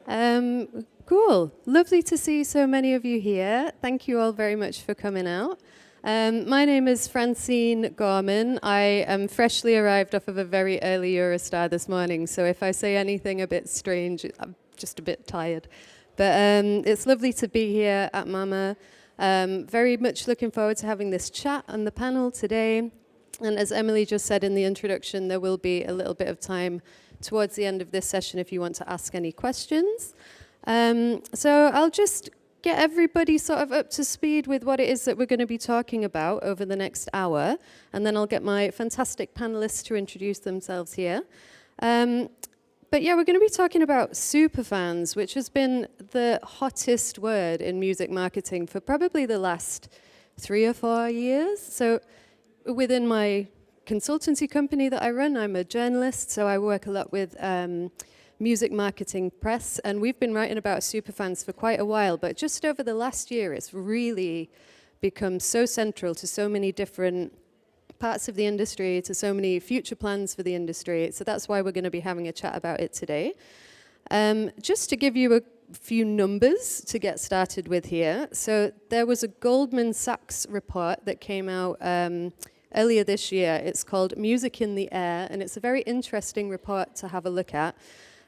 Cool. Lovely to see so many of you here. Thank you all very much for coming out. My name is Francine Gorman. I am freshly arrived off of a very early Eurostar this morning, so if I say anything a bit strange, I'm just a bit tired. But it's lovely to be here at MaMA. Very much looking forward to having this chat on the panel today. And as Emily just said in the introduction, there will be a little bit of time towards the end of this session if you want to ask any questions. So I'll just get everybody sort of up to speed with what it is that we're going to be talking about over the next hour, and then I'll get my fantastic panelists to introduce themselves here. But yeah, we're going to be talking about superfans, which has been the hottest word in music marketing for probably the last 3 or 4 years. So within my consultancy company that I run, I'm a journalist, so I work a lot with music marketing press, and we've been writing about superfans for quite a while, but just over the last year, it's really become so central to so many different parts of the industry, to so many future plans for the industry. So that's why we're going to be having a chat about it today. Just to give you a few numbers to get started with here. So there was a Goldman Sachs report that came out earlier this year. It's called Music in the Air, and it's a very interesting report to have a look at.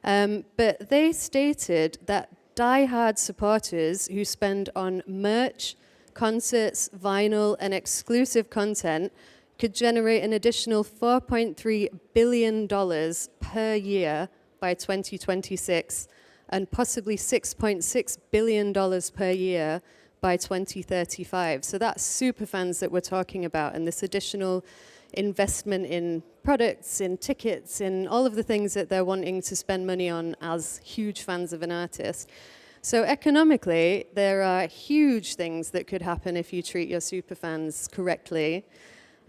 But they stated that die-hard supporters who spend on merch, concerts, vinyl, and exclusive content could generate an additional $4.3 billion per year by 2026, and possibly $6.6 billion per year by 2035. So that's superfans that we're talking about, and this additional investment in products, in tickets, in all of the things that they're wanting to spend money on as huge fans of an artist. So economically, there are huge things that could happen if you treat your superfans correctly.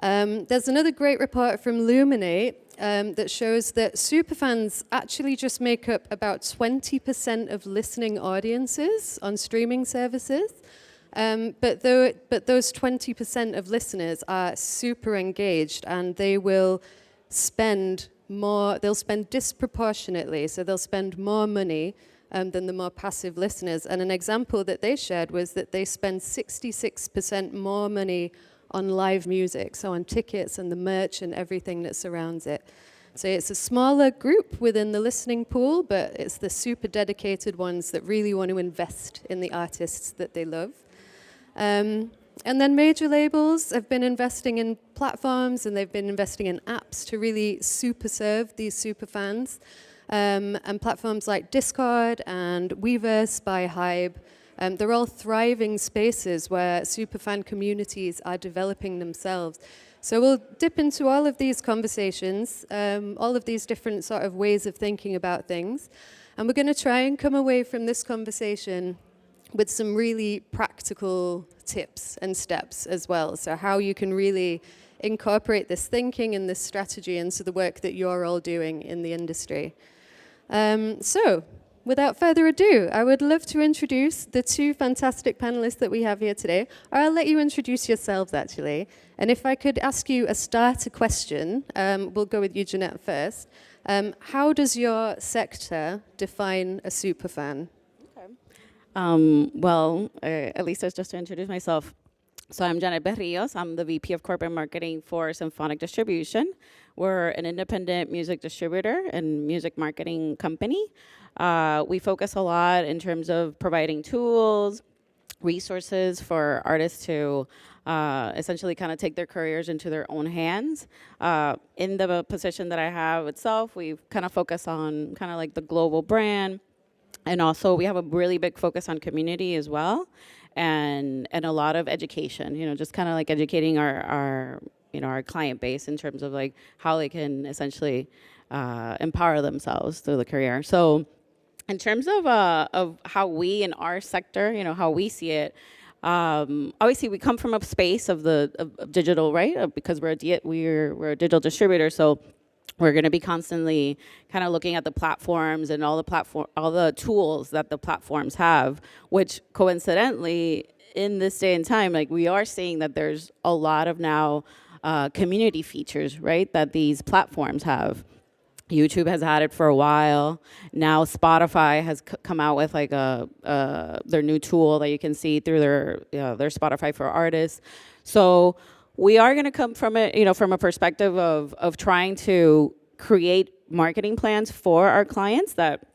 There's another great report from Luminate that shows that superfans actually just make up about 20% of listening audiences on streaming services. But those 20% of listeners are super engaged, and they will spend more, they'll spend disproportionately, so they'll spend more money than the more passive listeners. And an example that they shared was that they spend 66% more money on live music, so on tickets and the merch and everything that surrounds it. So it's a smaller group within the listening pool, but it's the super dedicated ones that really want to invest in the artists that they love. And then major labels have been investing in platforms, and they've been investing in apps to really super serve these super fans. And platforms like Discord and Weverse by Hybe, they're all thriving spaces where superfan communities are developing themselves. So we'll dip into all of these conversations, all of these different sort of ways of thinking about things. And we're going to try and come away from this conversation with some really practical tips and steps as well. So how you can really incorporate this thinking and this strategy into the work that you're all doing in the industry. So without further ado, I would love to introduce the two fantastic panelists that we have here today. Or I'll let you introduce yourselves, actually. And if I could ask you a starter question, we'll go with you, Janette, first. How does your sector define a superfan? At least just to introduce myself. So I'm Janette Berrios. I'm the VP of Corporate Marketing for Symphonic Distribution. We're an independent music distributor and music marketing company. We focus a lot in terms of providing tools, resources for artists to essentially kind of take their careers into their own hands. In the position that I have itself, we kind of focus on kind of like the global brand. And also, we have a really big focus on community as well, and a lot of education. You know, just kind of like educating our client base in terms of like how they can essentially empower themselves through the career. So, in terms of how we in our sector, you know, how we see it. Obviously, we come from a space of digital, right? Because we're a digital distributor, so. We're going to be constantly kind of looking at the platforms and all the tools that the platforms have, which coincidentally in this day and time, like we are seeing that there's a lot of now community features, right, that these platforms have. YouTube has had it for a while. Now Spotify has come out with like their new tool that you can see through their Spotify for artists. So we are going to come from it, from a perspective of trying to create marketing plans for our clients that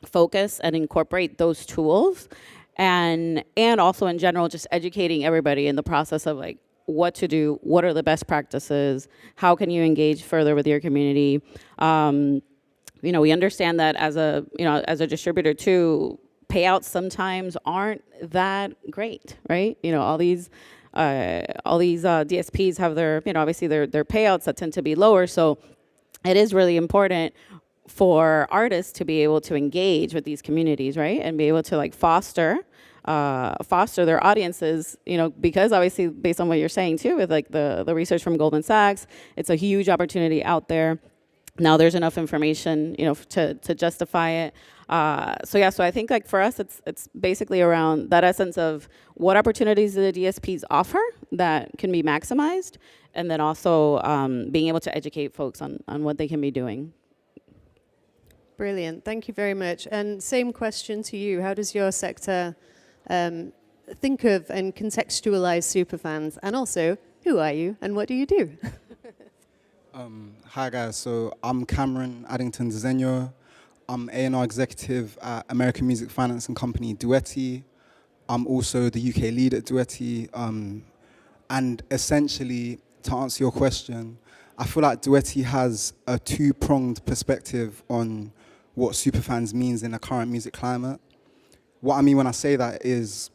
focus and incorporate those tools, and also in general just educating everybody in the process of like what to do, what are the best practices, how can you engage further with your community. We understand that as a distributor too, payouts sometimes aren't that great, right? All these DSPs have their, obviously their payouts that tend to be lower. So it is really important for artists to be able to engage with these communities, right? And be able to like foster their audiences, because obviously based on what you're saying too, with like the research from Goldman Sachs, it's a huge opportunity out there. Now there's enough information, to justify it. So I think like for us, it's basically around that essence of what opportunities do the DSPs offer that can be maximized, and then also being able to educate folks on what they can be doing. Brilliant. Thank you very much. And same question to you. How does your sector think of and contextualize superfans? And also, who are you and what do you do? Hi guys, so I'm Kameron, Addington Diseño. I'm A&R executive at American music financing company Duetti. I'm also the UK lead at Duetti. And essentially, to answer your question, I feel like Duetti has a two-pronged perspective on what superfans means in the current music climate. What I mean when I say that is,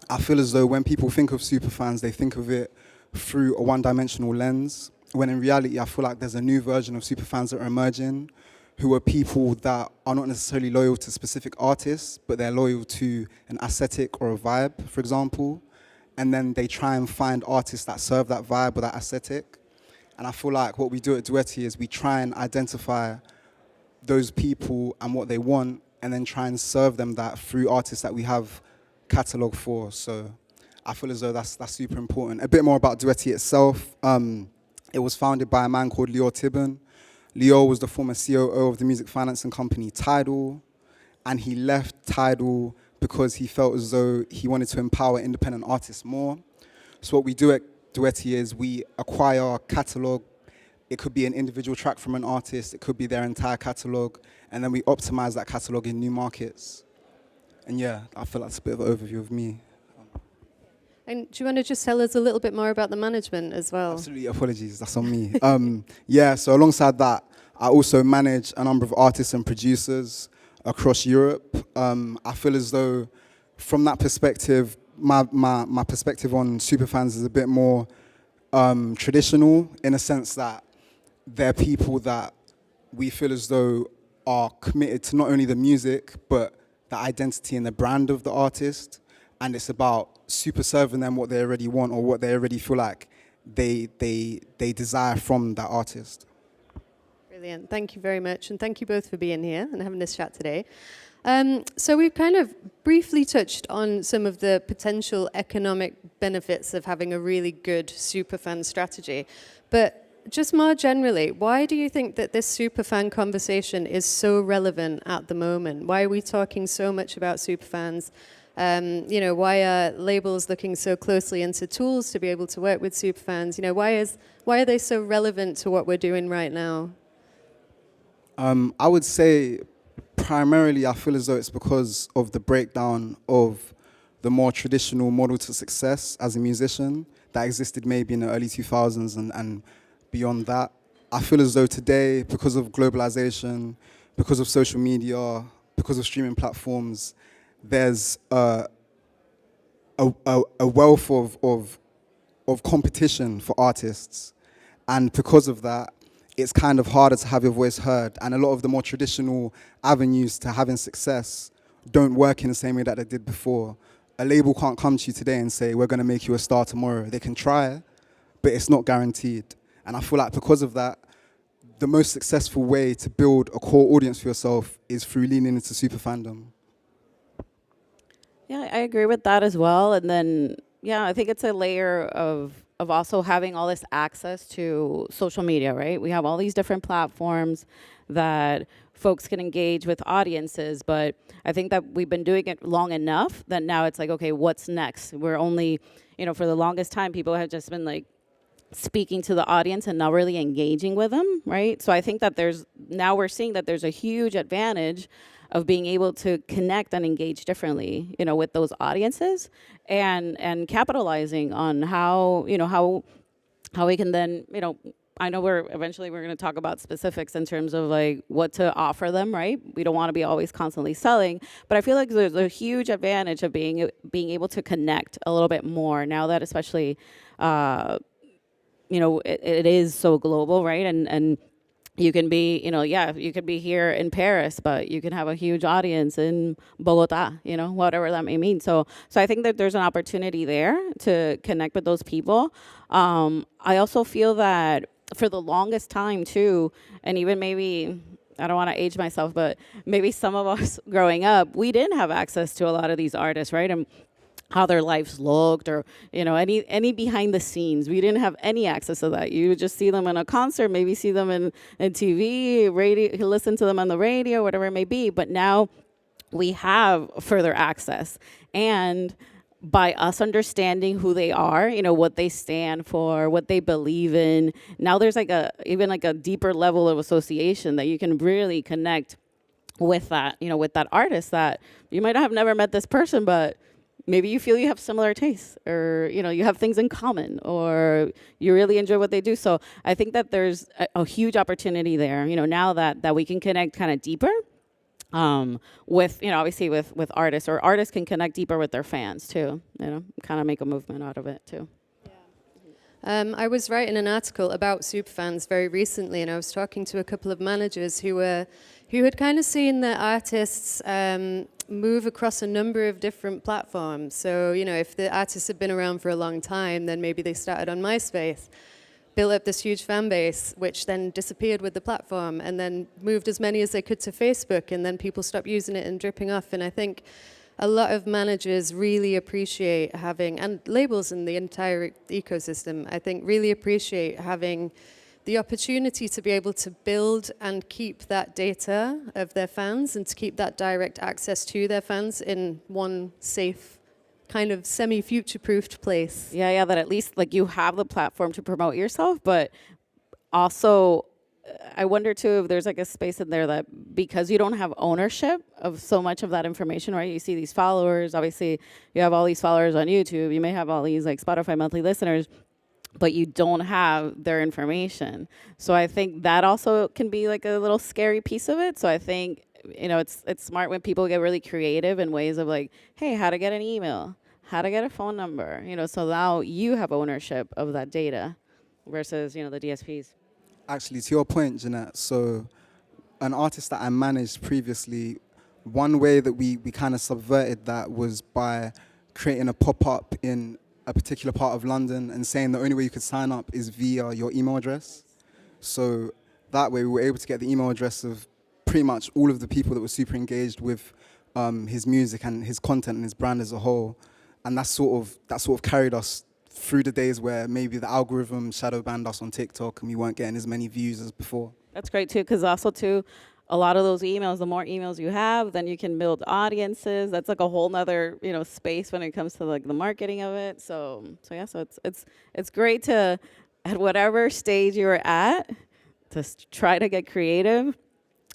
I feel as though when people think of superfans, they think of it through a one-dimensional lens, when in reality, I feel like there's a new version of superfans that are emerging, who are people that are not necessarily loyal to specific artists, but they're loyal to an aesthetic or a vibe, for example. And then they try and find artists that serve that vibe or that aesthetic. And I feel like what we do at Duetti is we try and identify those people and what they want, and then try and serve them that through artists that we have catalog for. So I feel as though that's super important. A bit more about Duetti itself. It was founded by a man called Leo Tibbon. Leo was the former COO of the music financing company Tidal, and he left Tidal because he felt as though he wanted to empower independent artists more. So what we do at Duetti is we acquire a catalog. It could be an individual track from an artist, it could be their entire catalog, and then we optimize that catalog in new markets. And yeah, I feel that's a bit of an overview of me. And do you want to just tell us a little bit more about the management as well? Absolutely, apologies, that's on me. So alongside that, I also manage a number of artists and producers across Europe. I feel as though from that perspective, my perspective on superfans is a bit more traditional, in a sense that they're people that we feel as though are committed to not only the music, but the identity and the brand of the artist. And it's about super serving them what they already want or what they already feel like they desire from that artist. Brilliant. Thank you very much. And thank you both for being here and having this chat today. So we've kind of briefly touched on some of the potential economic benefits of having a really good superfan strategy. But just more generally, why do you think that this superfan conversation is so relevant at the moment? Why are we talking so much about superfans? Why are labels looking so closely into tools to be able to work with superfans? Why are they so relevant to what we're doing right now? I would say primarily I feel as though it's because of the breakdown of the more traditional model to success as a musician that existed maybe in the early 2000s and beyond that. I feel as though today, because of globalization, because of social media, because of streaming platforms, there's a wealth of competition for artists. And because of that, it's kind of harder to have your voice heard. And a lot of the more traditional avenues to having success don't work in the same way that they did before. A label can't come to you today and say, we're going to make you a star tomorrow. They can try, but it's not guaranteed. And I feel like because of that, the most successful way to build a core audience for yourself is through leaning into super fandom. Yeah, I agree with that as well. And then, I think it's a layer of of also having all this access to social media, right? We have all these different platforms that folks can engage with audiences, but I think that we've been doing it long enough that now it's like, okay, what's next? We're only, for the longest time, people have just been like speaking to the audience and not really engaging with them, right? So I think that we're seeing that there's a huge advantage of being able to connect and engage differently, with those audiences, and capitalizing on how we can then, I know we're going to talk about specifics in terms of like what to offer them, right? We don't want to be always constantly selling, but I feel like there's a huge advantage of being able to connect a little bit more now that especially, it is so global, right? And you can be, you could be here in Paris, but you can have a huge audience in Bogota, whatever that may mean. So I think that there's an opportunity there to connect with those people. I also feel that for the longest time too, and even maybe, I don't want to age myself, but maybe some of us growing up, we didn't have access to a lot of these artists, right? And how their lives looked, or any behind the scenes. We didn't have any access to that. You would just see them in a concert, maybe see them in TV, radio, listen to them on the radio, whatever it may be. But now we have further access, and by us understanding who they are, what they stand for, what they believe in, now there's even a deeper level of association that you can really connect with that, with that artist that you might have never met this person, but maybe you feel you have similar tastes, or, you have things in common, or you really enjoy what they do. So I think that there's a huge opportunity there, now that we can connect kind of deeper with, obviously with artists, or artists can connect deeper with their fans too, kind of make a movement out of it too. I was writing an article about Superfans very recently, and I was talking to a couple of managers who had kind of seen the artists move across a number of different platforms. So, if the artists had been around for a long time, then maybe they started on MySpace, built up this huge fan base, which then disappeared with the platform, and then moved as many as they could to Facebook, and then people stopped using it and dripping off. And I think a lot of managers really appreciate having, and labels in the entire ecosystem, I think really appreciate having the opportunity to be able to build and keep that data of their fans, and to keep that direct access to their fans in one safe, kind of semi-future-proofed place. Yeah, that at least like you have the platform to promote yourself, but also I wonder too if there's like a space in there that because you don't have ownership of so much of that information, right? You see these followers, obviously you have all these followers on YouTube, you may have all these like Spotify monthly listeners, but you don't have their information. So I think that also can be like a little scary piece of it. So I think, it's smart when people get really creative in ways of like, hey, how to get an email, how to get a phone number, so now you have ownership of that data versus, the DSPs. Actually, to your point, Janette, so an artist that I managed previously, one way that we kind of subverted that was by creating a pop-up in a particular part of London and saying the only way you could sign up is via your email address. So that way we were able to get the email address of pretty much all of the people that were super engaged with his music and his content and his brand as a whole. And that sort of carried us through the days where maybe the algorithm shadow banned us on TikTok and we weren't getting as many views as before. That's great too, because also too, a lot of those emails, the more emails you have, then you can build audiences. That's like a whole nother, space when it comes to like the marketing of it. So it's great to, at whatever stage you're at, to try to get creative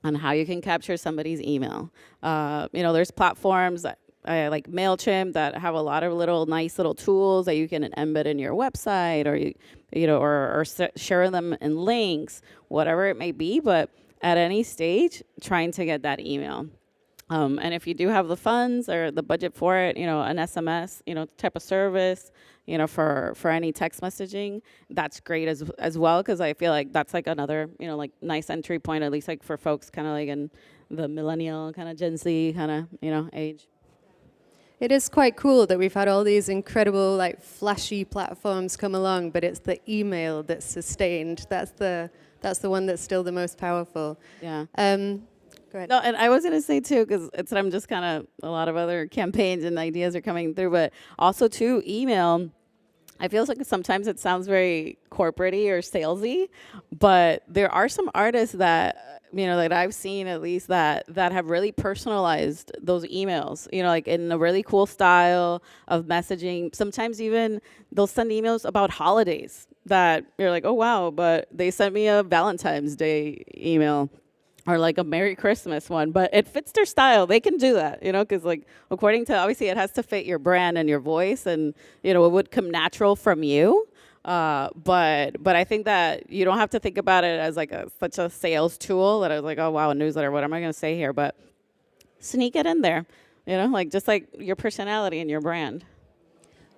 on how you can capture somebody's email. There's platforms that, like MailChimp that have a lot of nice little tools that you can embed in your website, or share them in links, whatever it may be. But at any stage, trying to get that email. And if you do have the funds or the budget for it, an SMS, type of service, for any text messaging, that's great as well, because I feel like that's like another, like nice entry point, at least like for folks kind of like in the millennial kind of Gen Z kind of, age. It is quite cool that we've had all these incredible, like, flashy platforms come along, but it's the email that's sustained. That's the one that's still the most powerful. Yeah. Go ahead. No, and I was going to say, too, because I'm just kind of, a lot of other campaigns and ideas are coming through, but also, too, email, I feel like sometimes it sounds very corporate-y or salesy, but there are some artists that, that I've seen at least that have really personalized those emails, like in a really cool style of messaging. Sometimes even they'll send emails about holidays that you're like, oh, wow, but they sent me a Valentine's Day email or like a Merry Christmas one, but it fits their style. They can do that, because like according to, obviously it has to fit your brand and your voice, and it would come natural from you. But I think that you don't have to think about it as like such a sales tool that I was like, oh wow, a newsletter, what am I gonna say here? But sneak it in there, like just like your personality and your brand.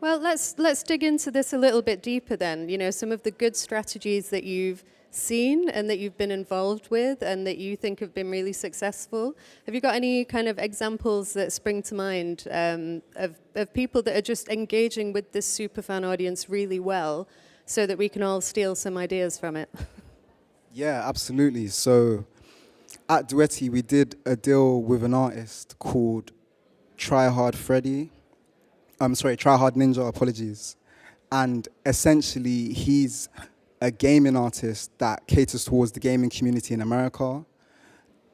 Well, let's dig into this a little bit deeper then. Some of the good strategies that you've seen and that you've been involved with and that you think have been really successful. Have you got any kind of examples that spring to mind of people that are just engaging with this superfan audience really well so that we can all steal some ideas from it? Yeah, absolutely. So at Duetti, we did a deal with an artist called Try Hard Ninja, apologies. And essentially, he's a gaming artist that caters towards the gaming community in America.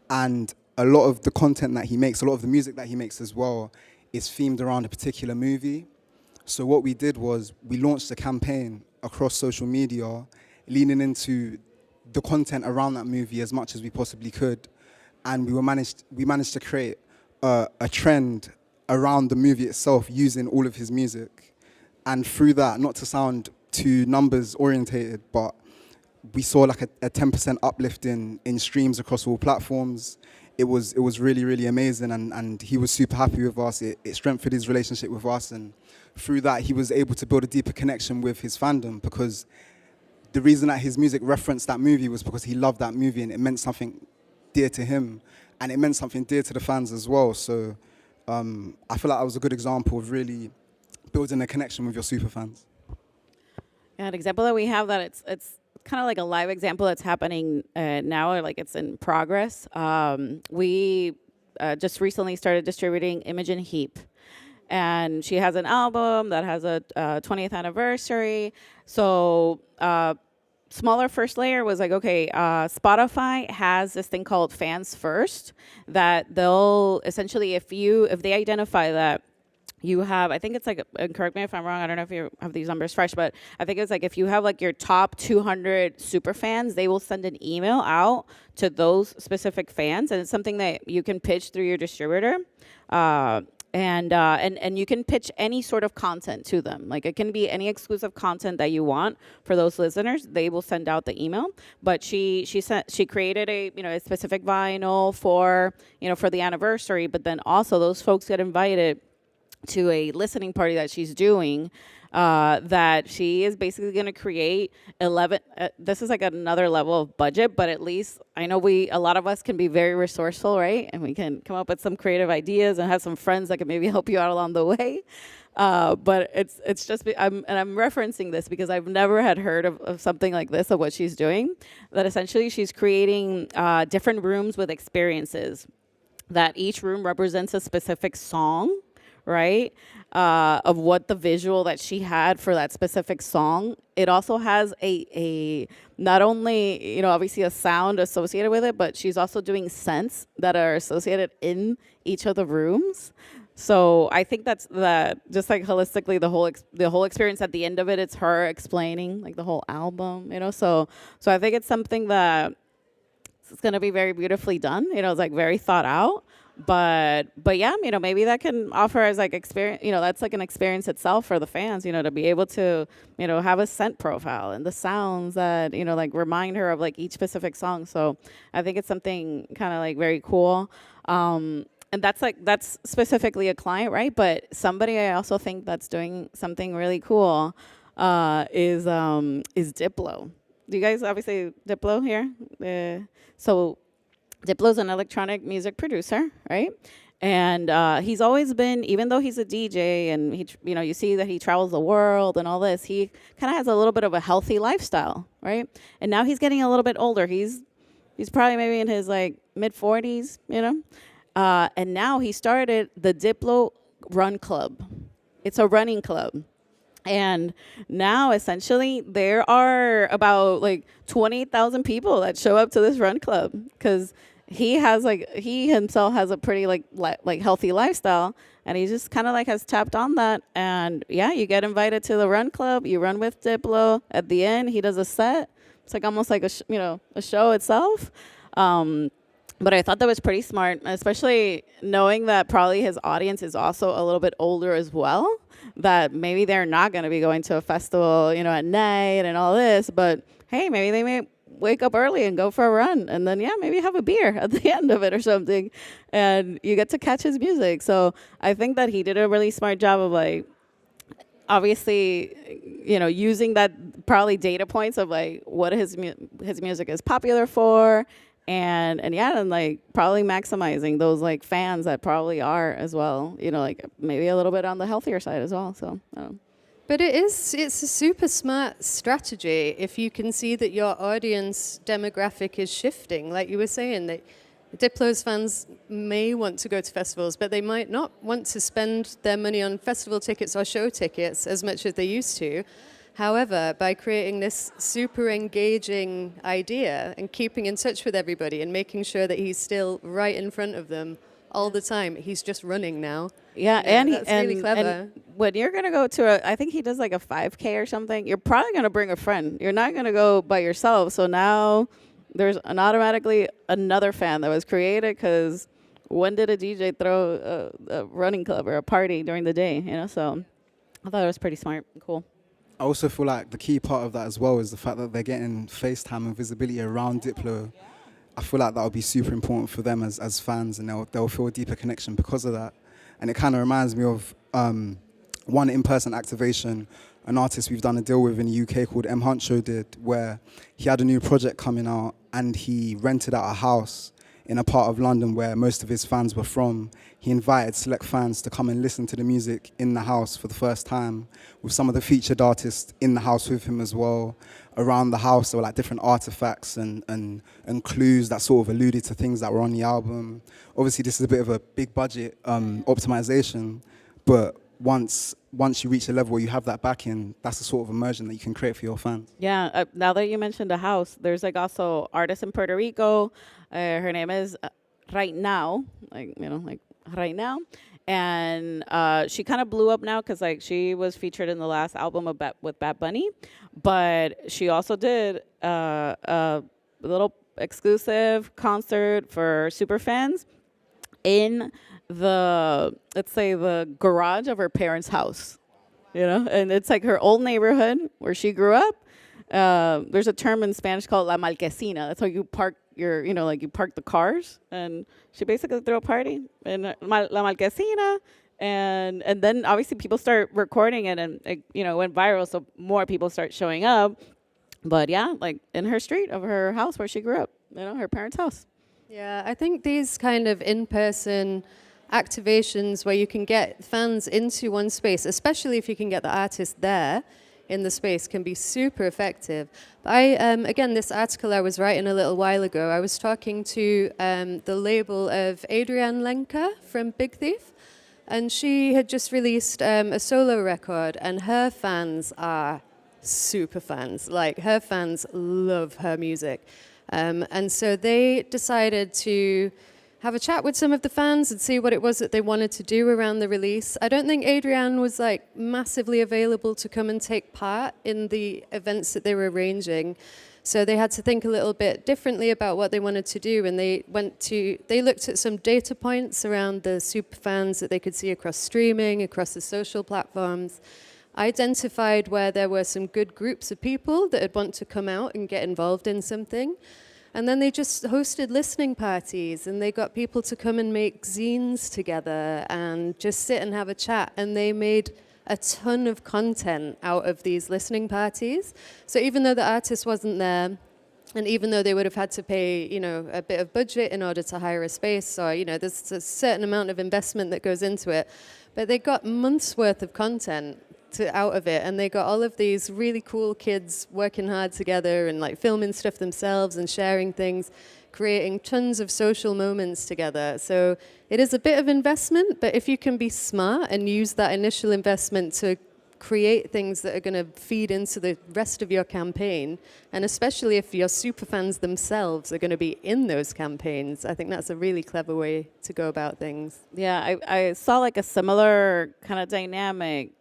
And a lot of the content that he makes, a lot of the music that he makes as well, is themed around a particular movie. So what we did was we launched a campaign across social media, leaning into the content around that movie as much as we possibly could. And we managed to create a trend around the movie itself using all of his music. And through that, not to sound too numbers orientated, but we saw like a 10% uplift in streams across all platforms. It was really, really amazing, and he was super happy with us. It strengthened his relationship with us, and through that he was able to build a deeper connection with his fandom, because the reason that his music referenced that movie was because he loved that movie and it meant something dear to him, and it meant something dear to the fans as well. So I feel like that was a good example of really building a connection with your superfans. Yeah, an example that we have that it's kind of like a live example that's happening now, or like it's in progress. We just recently started distributing Imogen Heap, and she has an album that has a 20th anniversary. So smaller first layer was like, okay, Spotify has this thing called Fans First, that they'll essentially, if they identify that you have, I think it's like, and correct me if I'm wrong, I don't know if you have these numbers fresh, but I think it's like if you have like your top 200 super fans, they will send an email out to those specific fans, and it's something that you can pitch through your distributor. And you can pitch any sort of content to them. Like it can be any exclusive content that you want for those listeners. They will send out the email. But she created a specific vinyl for the anniversary. But then also those folks get invited to a listening party that she's doing, that she is basically going to create 11. This is like another level of budget, but at least I know a lot of us can be very resourceful, right? And we can come up with some creative ideas and have some friends that can maybe help you out along the way. But it's just, I'm referencing this because I've never had heard of something like this, of what she's doing, that essentially she's creating different rooms with experiences, that each room represents a specific song, right? Of what the visual that she had for that specific song. It also has a not only, obviously a sound associated with it, but she's also doing scents that are associated in each of the rooms. So I think that's just like holistically the whole experience. At the end of it, it's her explaining like the whole album, So I think it's something that it's going to be very beautifully done. It's like very thought out. But yeah, maybe that can offer as like experience, that's like an experience itself for the fans, to be able to, have a scent profile and the sounds that, like remind her of like each specific song. So I think it's something kind of like very cool. And that's specifically a client, right? But somebody I also think that's doing something really cool is Diplo. Do you guys obviously Diplo here? So Diplo's an electronic music producer, right? And he's always been, even though he's a DJ and he, you see that he travels the world and all this, he kind of has a little bit of a healthy lifestyle, right? And now he's getting a little bit older. He's probably maybe in his like mid 40s, and now he started the Diplo Run Club. It's a running club. And now, essentially, there are about like 20,000 people that show up to this run club because he himself has a pretty like healthy lifestyle, and he just kind of like has tapped on that. And yeah, you get invited to the run club. You run with Diplo. At the end, he does a set. It's like almost like a show itself. But I thought that was pretty smart, especially knowing that probably his audience is also a little bit older as well, that maybe they're not going to be going to a festival, at night and all this, but hey, maybe they may wake up early and go for a run, and then, maybe have a beer at the end of it or something, and you get to catch his music. So I think that he did a really smart job of, like, obviously, using that probably data points of, like, what his music is popular for, and like probably maximizing those like fans that probably are as well, like maybe a little bit on the healthier side as well. So But it's a super smart strategy if you can see that your audience demographic is shifting. Like you were saying, that Diplo's fans may want to go to festivals, but they might not want to spend their money on festival tickets or show tickets as much as they used to. However, by creating this super engaging idea and keeping in touch with everybody and making sure that he's still right in front of them all the time, he's just running now. Yeah, that's really clever. And when you're going to go to I think he does like a 5K or something, you're probably going to bring a friend. You're not going to go by yourself. So now there's automatically another fan that was created, because when did a DJ throw a running club or a party during the day? So I thought it was pretty smart and cool. I also feel like the key part of that as well is the fact that they're getting FaceTime and visibility around Diplo. I feel like that would be super important for them as fans, and they'll feel a deeper connection because of that. And it kind of reminds me of one in-person activation an artist we've done a deal with in the UK called M. Huncho did, where he had a new project coming out and he rented out a house in a part of London where most of his fans were from. He invited select fans to come and listen to the music in the house for the first time, with some of the featured artists in the house with him as well. Around the house, there were like different artifacts and clues that sort of alluded to things that were on the album. Obviously, this is a bit of a big budget optimization, but once you reach a level where you have that backing, that's the sort of immersion that you can create for your fans. Yeah, now that you mentioned the house, there's like also artist in Puerto Rico. Her name is Right Now, like Right Now. And she kind of blew up now because like she was featured in the last album with Bad Bunny, but she also did a little exclusive concert for Superfans in let's say the garage of her parents' house, and it's like her old neighborhood where she grew up. There's a term in Spanish called la marquesina. That's how you park you park the cars, and she basically threw a party in la marquesina, and then obviously people start recording it, and it went viral, so more people start showing up. But yeah, like in her street of her house where she grew up, her parents' house. Yeah, I think these kind of in-person activations where you can get fans into one space, especially if you can get the artist there in the space, can be super effective. But again, this article I was writing a little while ago, I was talking to the label of Adrienne Lenker from Big Thief, and she had just released a solo record, and her fans are super fans. Like, her fans love her music. And so they decided to have a chat with some of the fans and see what it was that they wanted to do around the release. I don't think Adrienne was like massively available to come and take part in the events that they were arranging. So they had to think a little bit differently about what they wanted to do, and they looked at some data points around the Superfans that they could see across streaming, across the social platforms, identified where there were some good groups of people that would want to come out and get involved in something. And then they just hosted listening parties, and they got people to come and make zines together and just sit and have a chat. And they made a ton of content out of these listening parties. So even though the artist wasn't there, and even though they would have had to pay, a bit of budget in order to hire a space, or, there's a certain amount of investment that goes into it, but they got months worth of content out of it, and they got all of these really cool kids working hard together and like filming stuff themselves and sharing things, creating tons of social moments together. So it is a bit of investment, but if you can be smart and use that initial investment to create things that are going to feed into the rest of your campaign, and especially if your superfans themselves are going to be in those campaigns. I think that's a really clever way to go about things. Yeah, I saw like a similar kind of dynamic,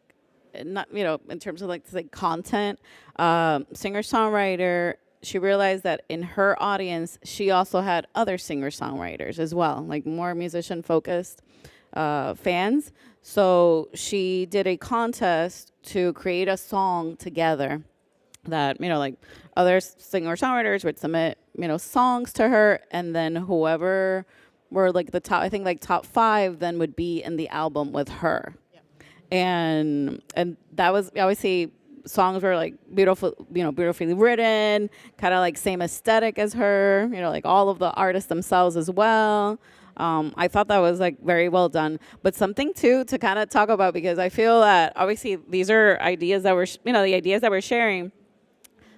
not, you know, in terms of like content. Singer-songwriter, she realized that in her audience, she also had other singer-songwriters as well, like more musician-focused fans. So she did a contest to create a song together that, you know, like other singer-songwriters would submit, you know, songs to her, and then whoever were like the top, I think like top 5 then would be in the album with her. Yep. And that was, obviously, songs were like beautiful, you know, beautifully written, kind of like same aesthetic as her, you know, like all of the artists themselves as well. I thought that was like very well done. But something too to kind of talk about, because I feel that obviously these are ideas that we're, you know, the ideas that we're sharing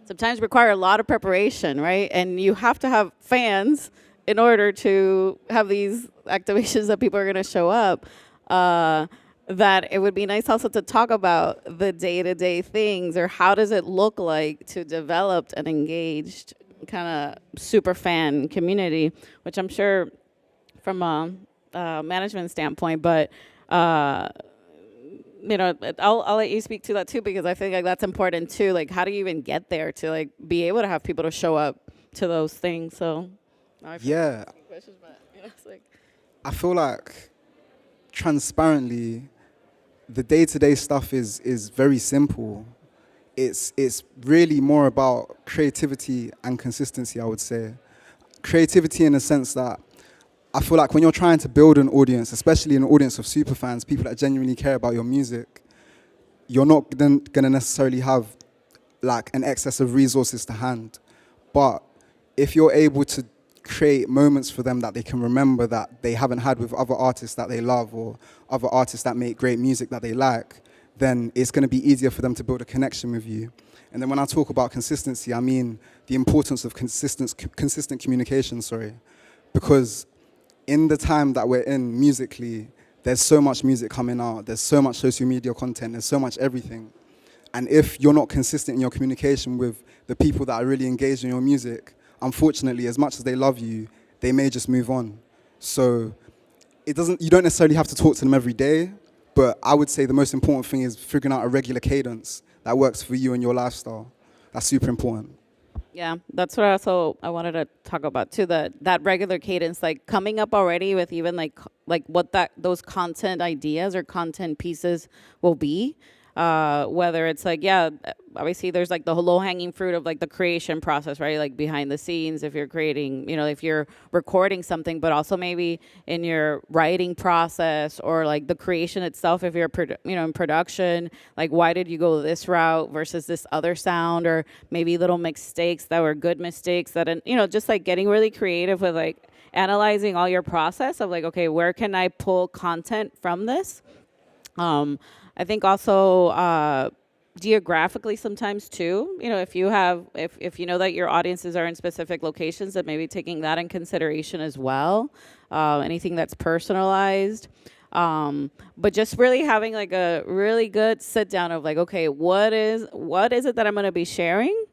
sometimes require a lot of preparation, right? And you have to have fans in order to have these activations that people are going to show up. That it would be nice also to talk about the day-to-day things, or how does it look like to develop an engaged kind of super fan community, which I'm sure from a management standpoint, but you know, I'll let you speak to that too, because I think like that's important too. Like, how do you even get there to like be able to have people to show up to those things? So yeah, questions, but, you know, it's like, I feel like transparently, the day-to-day stuff is very simple. It's really more about creativity and consistency, I would say. Creativity in the sense that I feel like when you're trying to build an audience, especially an audience of superfans, people that genuinely care about your music, you're not then going to necessarily have like an excess of resources to hand. But if you're able to create moments for them that they can remember that they haven't had with other artists that they love, or other artists that make great music that they like, then it's going to be easier for them to build a connection with you. And then when I talk about consistency, I mean the importance of consistent communication, because in the time that we're in musically, there's so much music coming out, there's so much social media content, there's so much everything. And if you're not consistent in your communication with the people that are really engaged in your music, unfortunately, as much as they love you, they may just move on. So you don't necessarily have to talk to them every day, but I would say the most important thing is figuring out a regular cadence that works for you and your lifestyle. That's super important. yeah, that's what I wanted to talk about too. That regular cadence, like coming up already with even like what those content ideas or content pieces will be. Whether it's like, yeah, obviously there's like the low-hanging fruit of like the creation process, right? Like behind the scenes, if you're creating, you know, if you're recording something, but also maybe in your writing process, or like the creation itself, if you're, you know, in production, like why did you go this route versus this other sound, or maybe little mistakes that were good mistakes that, you know, just like getting really creative with like analyzing all your process of like, okay, where can I pull content from this? I think also geographically sometimes too, you know, if you know that your audiences are in specific locations, that maybe taking that in consideration as well. Anything that's personalized. But just really having like a really good sit down of like, okay, what is it that I'm going to be sharing?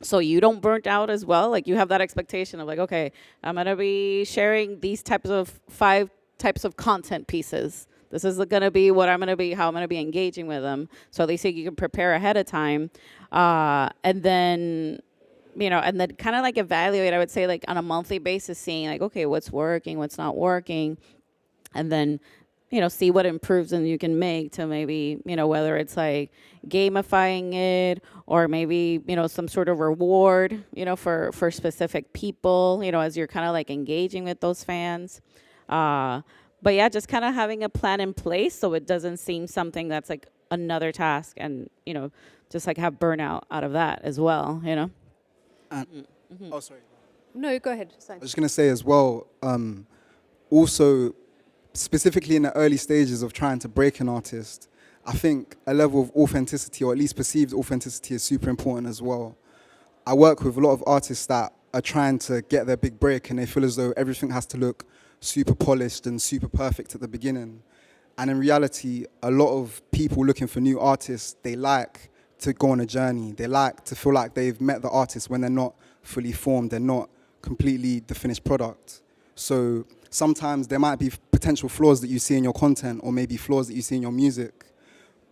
So you don't burnt out as well. Like you have that expectation of like, okay, I'm going to be sharing these 5 types of content pieces. This is going to be how I'm going to be engaging with them. So at least you can prepare ahead of time. And then, you know, and then kind of like evaluate, I would say like on a monthly basis, seeing like, okay, what's working, what's not working. And then, you know, see what improvements you can make to maybe, you know, whether it's like gamifying it, or maybe, you know, some sort of reward, you know, for specific people, you know, as you're kind of like engaging with those fans. But yeah, just kind of having a plan in place so it doesn't seem something that's like another task, and, you know, just like have burnout out of that as well, you know? Oh, sorry. No, go ahead. I was just going to say as well, also, specifically in the early stages of trying to break an artist, I think a level of authenticity, or at least perceived authenticity, is super important as well. I work with a lot of artists that are trying to get their big break, and they feel as though everything has to look super polished and super perfect at the beginning. And in reality, a lot of people looking for new artists, they like to go on a journey. They like to feel like they've met the artist when they're not fully formed, they're not completely the finished product. So sometimes there might be potential flaws that you see in your content, or maybe flaws that you see in your music.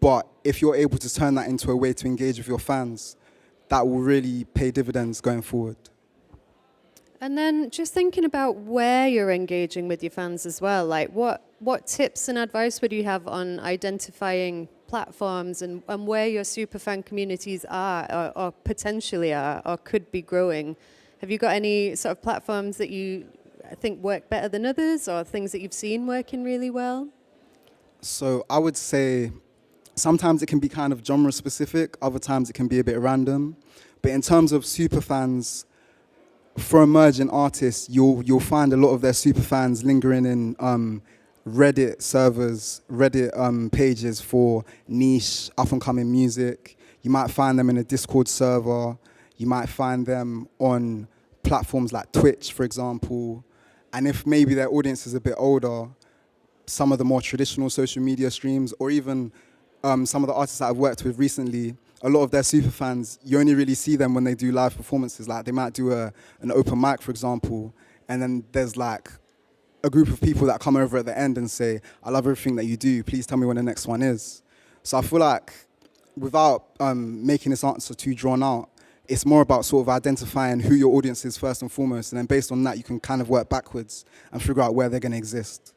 But if you're able to turn that into a way to engage with your fans, that will really pay dividends going forward. And then just thinking about where you're engaging with your fans as well, like what tips and advice would you have on identifying platforms and where your superfan communities are or potentially are or could be growing? Have you got any sort of platforms that you think work better than others, or things that you've seen working really well? So I would say sometimes it can be kind of genre specific, other times it can be a bit random. But in terms of superfans, for emerging artists, you'll find a lot of their superfans lingering in Reddit servers, Reddit pages for niche, up-and-coming music. You might find them in a Discord server. You might find them on platforms like Twitch, for example. And if maybe their audience is a bit older, some of the more traditional social media streams, or even some of the artists that I've worked with recently, a lot of their superfans, you only really see them when they do live performances. Like they might do an open mic, for example, and then there's like a group of people that come over at the end and say, I love everything that you do, please tell me when the next one is. So I feel like without making this answer too drawn out, it's more about sort of identifying who your audience is first and foremost, and then based on that, you can kind of work backwards and figure out where they're going to exist.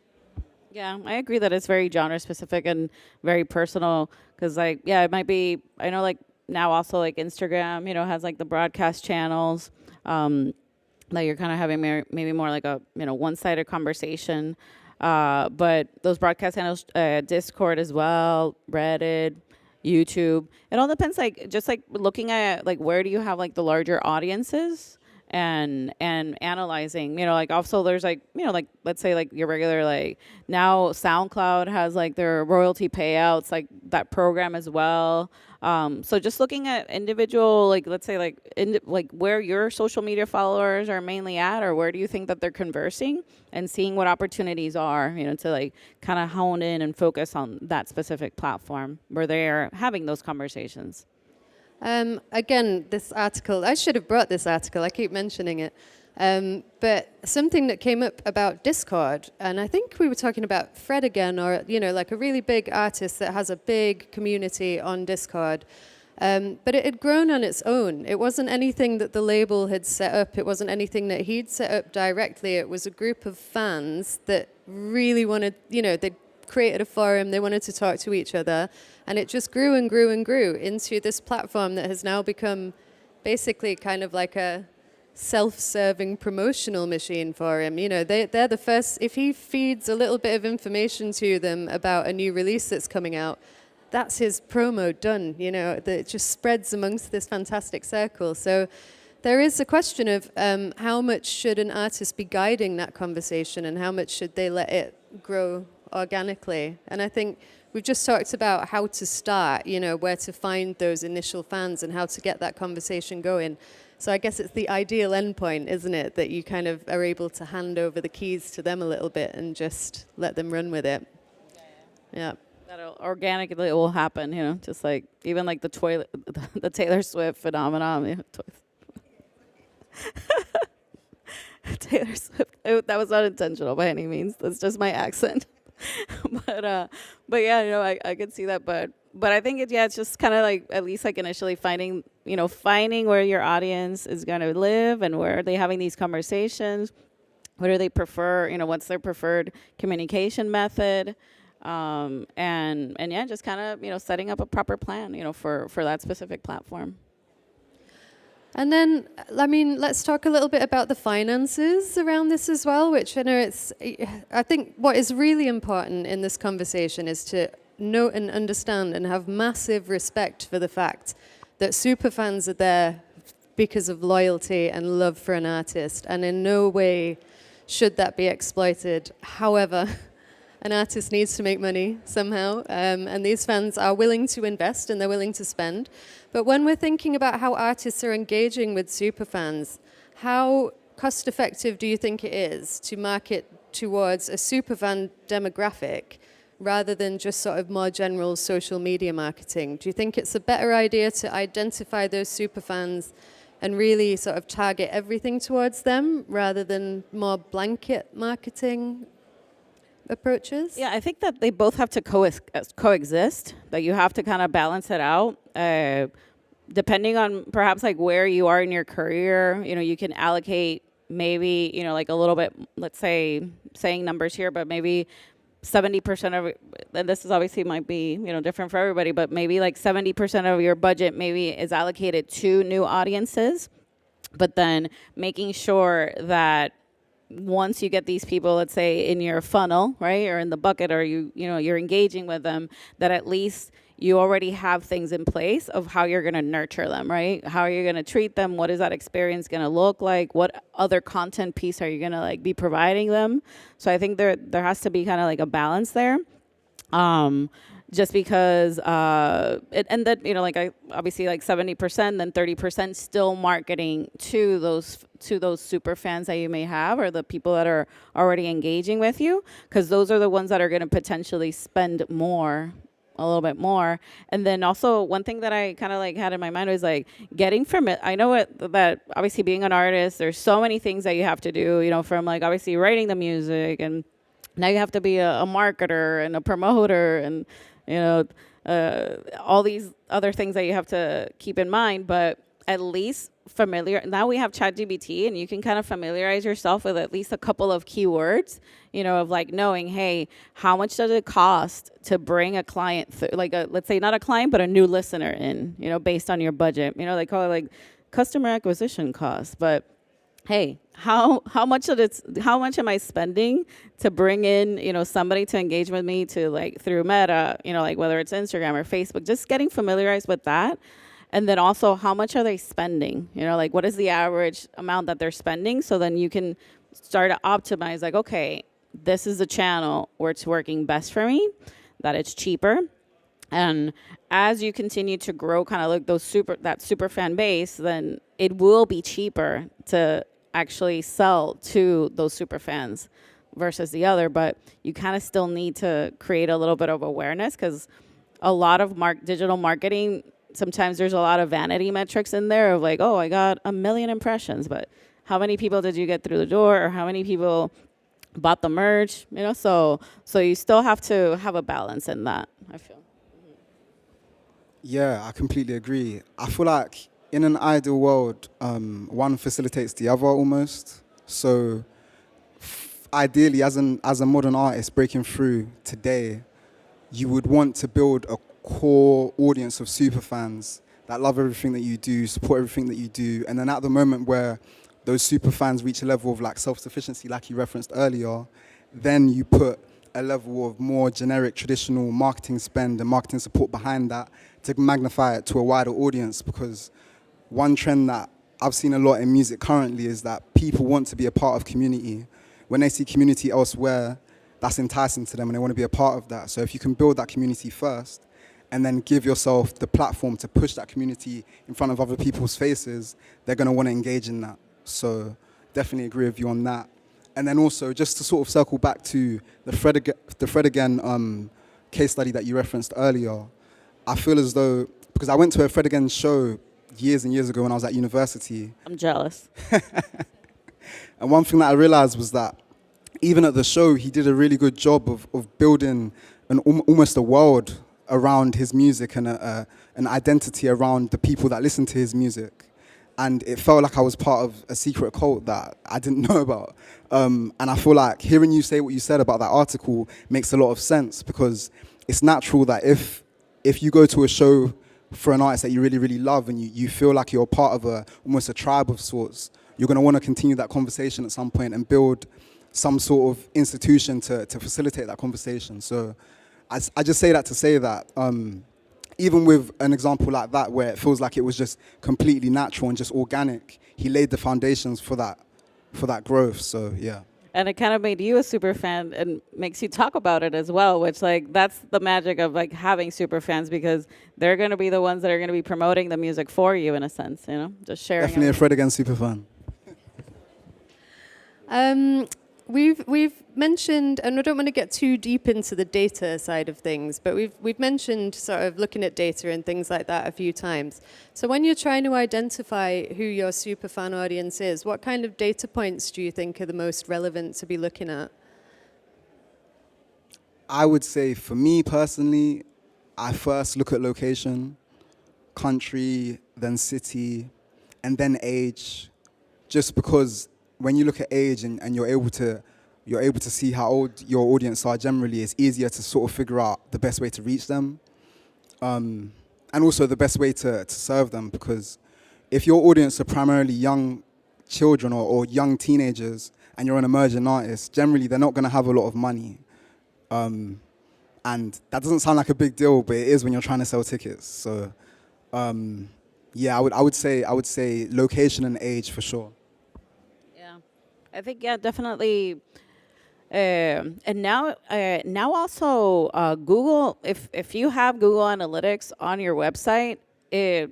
Yeah, I agree that it's very genre specific and very personal, because like, yeah, it might be, I know like now also like Instagram, has like the broadcast channels that you're kind of having maybe more like a, one-sided conversation. But those broadcast channels, Discord as well, Reddit, YouTube, it all depends, like just like looking at like where do you have like the larger audiences, and analyzing, like also there's like, like let's say like your regular, like now SoundCloud has like their royalty payouts, like that program as well. So just looking at individual, like let's say like like where your social media followers are mainly at, or where do you think that they're conversing, and seeing what opportunities are, to like kind of hone in and focus on that specific platform where they're having those conversations. Again, this article, I should have brought this article, I keep mentioning it. But something that came up about Discord, and I think we were talking about Fred again, or, like a really big artist that has a big community on Discord. But it had grown on its own. It wasn't anything that the label had set up. It wasn't anything that he'd set up directly. It was a group of fans that really wanted, they'd created a forum, they wanted to talk to each other, and it just grew and grew and grew into this platform that has now become basically kind of like a self-serving promotional machine for him. They're the first, if he feeds a little bit of information to them about a new release that's coming out, that's his promo done, that it just spreads amongst this fantastic circle. So there is a question of how much should an artist be guiding that conversation, and how much should they let it grow organically. And I think we've just talked about how to start, where to find those initial fans and how to get that conversation going. So I guess it's the ideal endpoint, isn't it, that you kind of are able to hand over the keys to them a little bit and just let them run with it. Yeah. That'll organically, it will happen, just like even like the Taylor Swift phenomenon. Taylor Swift. That was not intentional by any means. That's just my accent. but yeah, I could see that. But I think it's just kind of like, at least like initially finding where your audience is going to live, and where are they having these conversations. What do they prefer? What's their preferred communication method? And yeah, just kind of, setting up a proper plan, for that specific platform. And then, let's talk a little bit about the finances around this as well, which I think what is really important in this conversation is to note and understand and have massive respect for the fact that superfans are there because of loyalty and love for an artist, and in no way should that be exploited. However, an artist needs to make money somehow, and these fans are willing to invest and they're willing to spend. But when we're thinking about how artists are engaging with superfans, how cost-effective do you think it is to market towards a superfan demographic rather than just sort of more general social media marketing? Do you think it's a better idea to identify those superfans and really sort of target everything towards them rather than more blanket marketing approaches? Yeah, I think that they both have to coexist, that you have to kind of balance it out. Depending on perhaps like where you are in your career, you can allocate maybe, like a little bit, let's say, saying numbers here, but maybe 70% of it, and this is obviously might be, different for everybody, but maybe like 70% of your budget maybe is allocated to new audiences, but then making sure that once you get these people, let's say in your funnel, right, or in the bucket, or you're engaging with them, that at least you already have things in place of how you're going to nurture them, right? How are you going to treat them? What is that experience going to look like? What other content piece are you going to like be providing them? So I think there has to be kind of like a balance there. Just because, and then, like obviously like 70%, then 30% still marketing to those super fans that you may have, or the people that are already engaging with you, because those are the ones that are going to potentially spend a little bit more. And then also one thing that I kind of like had in my mind was like getting from it. I know that obviously being an artist, there's so many things that you have to do, from like obviously writing the music, and now you have to be a marketer and a promoter and, all these other things that you have to keep in mind, but at least now we have ChatGPT, and you can kind of familiarize yourself with at least a couple of keywords, of like knowing, hey, how much does it cost to bring a client let's say not a client, but a new listener in, based on your budget. They call it like customer acquisition costs, but hey, how much am I spending to bring in, somebody to engage with me to like through Meta, like whether it's Instagram or Facebook, just getting familiarized with that. And then also, how much are they spending? Like what is the average amount that they're spending? So then you can start to optimize like, okay, this is the channel where it's working best for me, that it's cheaper. And as you continue to grow kind of like that super fan base, then it will be cheaper to actually sell to those super fans versus the other. But you kind of still need to create a little bit of awareness, because a lot of digital marketing, sometimes there's a lot of vanity metrics in there of like, oh, I got 1 million impressions, but how many people did you get through the door, or how many people bought the merch? So you still have to have a balance in that, I feel. Yeah, I completely agree. I feel like in an ideal world, one facilitates the other almost. So ideally, as a modern artist breaking through today, you would want to build a core audience of superfans that love everything that you do, support everything that you do. And then at the moment where those superfans reach a level of like self-sufficiency, like you referenced earlier, then you put a level of more generic traditional marketing spend and marketing support behind that to magnify it to a wider audience. Because one trend that I've seen a lot in music currently is that people want to be a part of community. When they see community elsewhere, that's enticing to them and they want to be a part of that. So if you can build that community first and then give yourself the platform to push that community in front of other people's faces, they're going to want to engage in that. So definitely agree with you on that. And then also, just to sort of circle back to the Fred Again case study that you referenced earlier, I feel as though, because I went to a Fred Again show years and years ago when I was at university. I'm jealous. And one thing that I realized was that even at the show, he did a really good job of building almost a world around his music and an identity around the people that listen to his music. And it felt like I was part of a secret cult that I didn't know about. And I feel like hearing you say what you said about that article makes a lot of sense, because it's natural that if you go to a show for an artist that you really, really love and you feel like you're part of almost a tribe of sorts, you're going to want to continue that conversation at some point and build some sort of institution to facilitate that conversation. So I just say that to say that even with an example like that, where it feels like it was just completely natural and just organic, he laid the foundations for that growth. So yeah. And it kind of made you a super fan and makes you talk about it as well, which like that's the magic of like having super fans, because they're going to be the ones that are going to be promoting the music for you in a sense, just sharing. Definitely a Fred Again super fan. we've mentioned, and I don't want to get too deep into the data side of things, but we've mentioned sort of looking at data and things like that a few times. So when you're trying to identify who your superfan audience is, what kind of data points do you think are the most relevant to be looking at? I would say for me personally, I first look at location, country, then city, and then age, just because when you look at age and you're able to see how old your audience are generally, it's easier to sort of figure out the best way to reach them, and also the best way to serve them, because if your audience are primarily young children or young teenagers and you're an emerging artist, generally they're not going to have a lot of money. And that doesn't sound like a big deal, but it is when you're trying to sell tickets. So yeah, I would say location and age for sure. I think, yeah, definitely. And now also Google, if you have Google Analytics on your website, it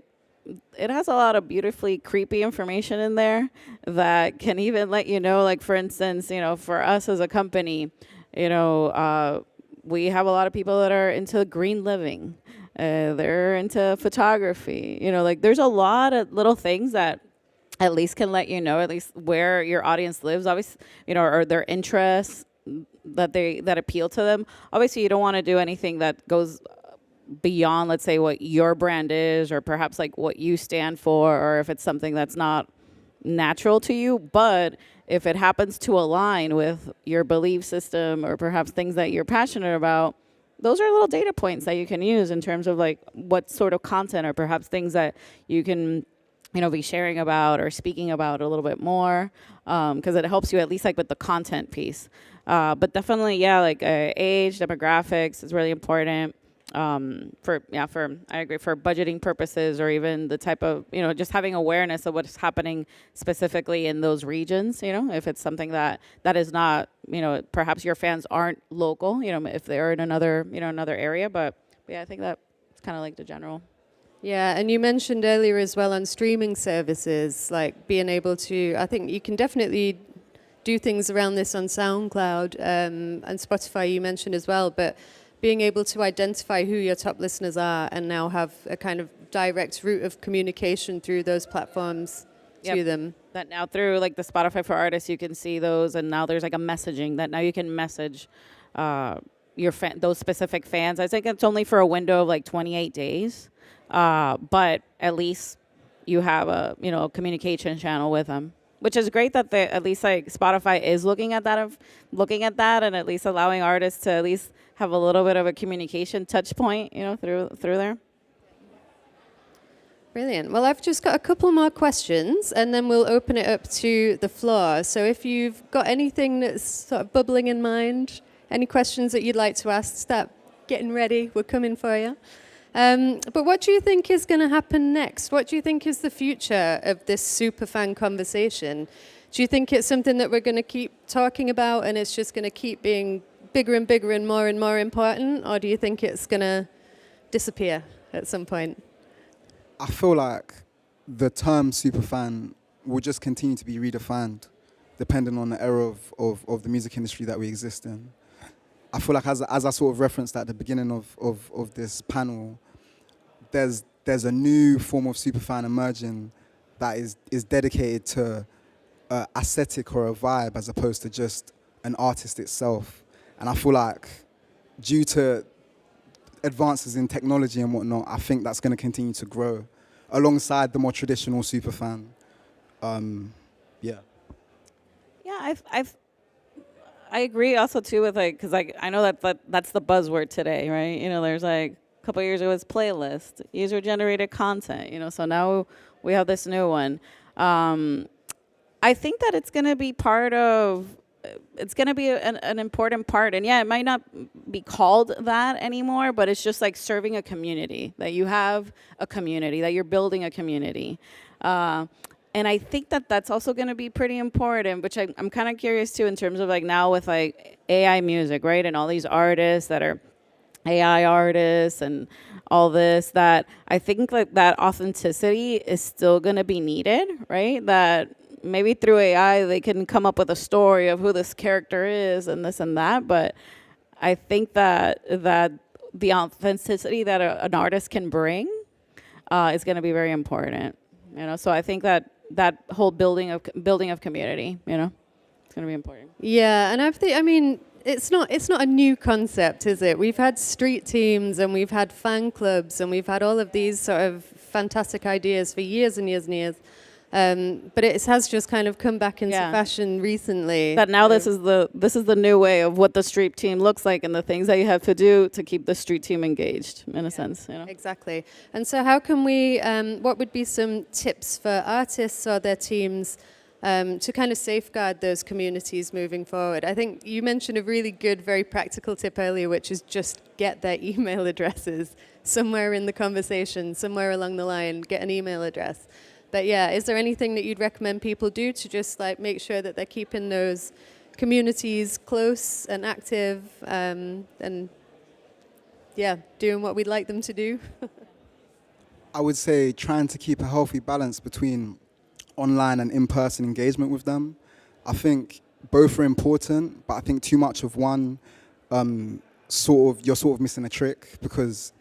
has a lot of beautifully creepy information in there that can even let you know, like, for instance, for us as a company, we have a lot of people that are into green living. They're into photography. Like, there's a lot of little things that at least can let you know at least where your audience lives, obviously, or their interests that appeal to them. Obviously, you don't want to do anything that goes beyond, let's say, what your brand is, or perhaps like what you stand for, or if it's something that's not natural to you. But if it happens to align with your belief system, or perhaps things that you're passionate about, those are little data points that you can use in terms of like what sort of content, or perhaps things that you can be sharing about or speaking about a little bit more, because it helps you at least like with the content piece. But definitely, yeah, like age, demographics is really important I agree, for budgeting purposes, or even the type of, just having awareness of what's happening specifically in those regions, if it's something that is not, perhaps your fans aren't local, if they're in another area. But yeah, I think that's kind of like the general. Yeah, and you mentioned earlier as well on streaming services, like being able to, I think you can definitely do things around this on SoundCloud and Spotify you mentioned as well, but being able to identify who your top listeners are and now have a kind of direct route of communication through those platforms to them. That now through like the Spotify for Artists, you can see those, and now there's like a messaging that now you can message those specific fans. I think it's only for a window of like 28 days. But at least you have a communication channel with them, which is great that at least like Spotify is looking at that and at least allowing artists to at least have a little bit of a communication touch point, through there. Brilliant. Well, I've just got a couple more questions, and then we'll open it up to the floor. So if you've got anything that's sort of bubbling in mind, any questions that you'd like to ask, start getting ready. We're coming for you. But what do you think is going to happen next? What do you think is the future of this superfan conversation? Do you think it's something that we're going to keep talking about and it's just going to keep being bigger and bigger and more important? Or do you think it's going to disappear at some point? I feel like the term superfan will just continue to be redefined depending on the era of the music industry that we exist in. I feel like as I sort of referenced at the beginning of this panel, there's a new form of superfan emerging that is dedicated to aesthetic or a vibe as opposed to just an artist itself. And I feel like due to advances in technology and whatnot, I think that's going to continue to grow alongside the more traditional superfan. Yeah. Yeah, I agree also too with like, because like I know that's the buzzword today, right? There's like a couple of years ago it was playlist, user generated content. So now we have this new one. I think that it's going to be it's going to be an important part, and yeah, it might not be called that anymore, but it's just like serving a community, that you have a community, that you're building a community. And I think that that's also going to be pretty important, which I'm kind of curious too in terms of like now with like AI music, right? And all these artists that are AI artists and all this, that I think like that authenticity is still going to be needed, right? That maybe through AI they can come up with a story of who this character is and this and that, but I think that the authenticity that an artist can bring is going to be very important, so I think that whole building of community, it's going to be important. Yeah, and I mean, it's not a new concept, is it? We've had street teams and we've had fan clubs and we've had all of these sort of fantastic ideas for years and years and years. But it has just kind of come back into fashion recently. That now this is the new way of what the street team looks like and the things that you have to do to keep the street team engaged, in a sense. Exactly. And so how can we, what would be some tips for artists or their teams to kind of safeguard those communities moving forward? I think you mentioned a really good, very practical tip earlier, which is just get their email addresses somewhere in the conversation, somewhere along the line, get an email address. But yeah, is there anything that you'd recommend people do to just like make sure that they're keeping those communities close and active and doing what we'd like them to do? I would say trying to keep a healthy balance between online and in-person engagement with them. I think both are important, but I think too much of one, you're sort of missing a trick, because